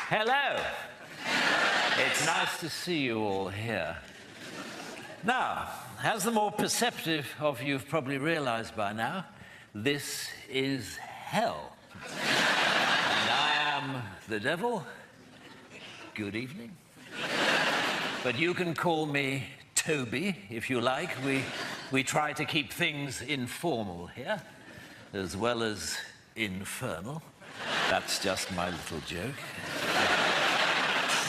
Hello. It's nice to see you all here. Now, as the more perceptive of you have probably realized by now, this is hell. And I am the devil. Good evening. But you can call me Toby, if you like. We try to keep things informal here, as well as infernal. That's just my little joke.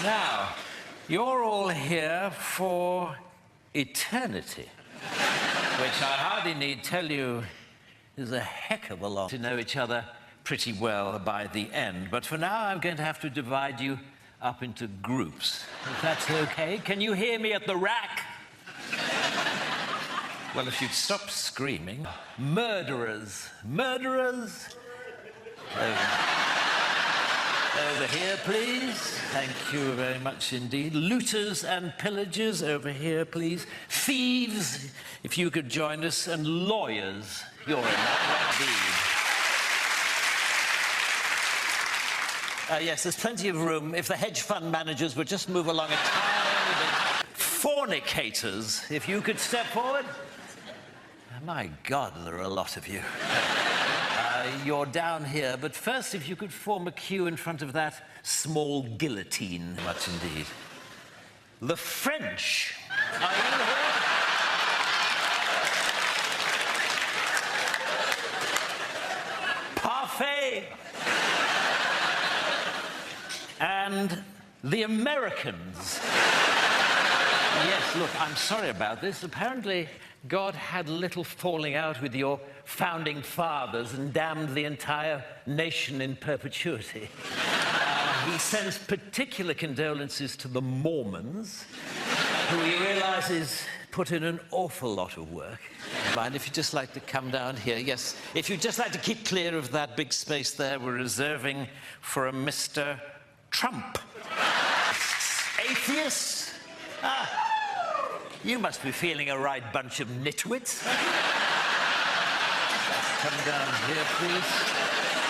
Now, you're all here for eternity, which I hardly need tell you is a heck of a lot to know each other pretty well by the end. But for now, I'm going to have to divide you up into groups, if that's okay. Can you hear me at the rack? Well, if you'd stop screaming. Murderers. Murderers. Over here, please. Thank you very much indeed. Looters and pillagers, over here, please. Thieves, if you could join us. And lawyers, you're in that indeed. Yes, there's plenty of room. If the hedge fund managers would just move along a tiny bit. Fornicators, if you could step forward. My God, there are a lot of you. You're down here, but first, if you could form a queue in front of that small guillotine. Much indeed. The French. Are you here? Parfait. And the Americans. Yes, look, I'm sorry about this. Apparently, God had a little falling out with your founding fathers and damned the entire nation in perpetuity. He sends particular condolences to the Mormons, who he realizes put in an awful lot of work. Mind if you'd just like to come down here? Yes, if you'd just like to keep clear of that big space there, we're reserving for a Mr. Trump. Atheists? You must be feeling a right bunch of nitwits. Come down here, please.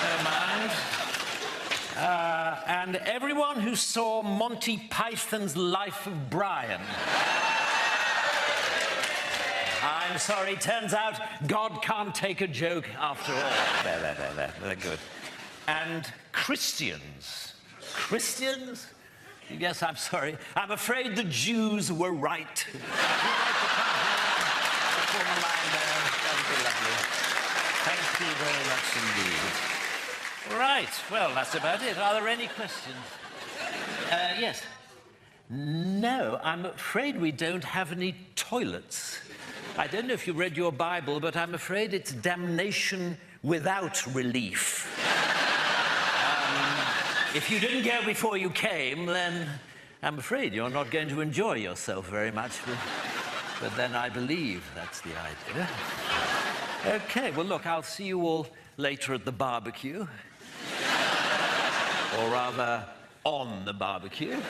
Don't mind. And everyone who saw Monty Python's Life of Brian. I'm sorry, turns out God can't take a joke after all. There. They're good. And Christians. Christians? Yes, I'm sorry. I'm afraid the Jews were right. Thank you very much indeed. Right, well, that's about it. Are there any questions? Yes. No, I'm afraid we don't have any toilets. I don't know if you read your Bible, but I'm afraid it's damnation without relief. If you didn't go before you came, then I'm afraid you're not going to enjoy yourself very much. But then I believe that's the idea. Okay, well, look, I'll see you all later at the barbecue. Or rather, on the barbecue.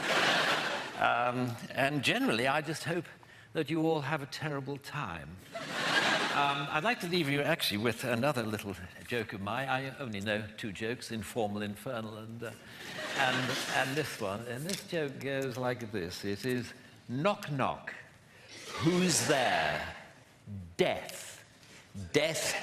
And generally, I just hope that you all have a terrible time. I'd like to leave you actually with another little joke of mine. I only know two jokes, informal, infernal, and this one. And this joke goes like this. It is, knock, knock. Who's there? Death. Death.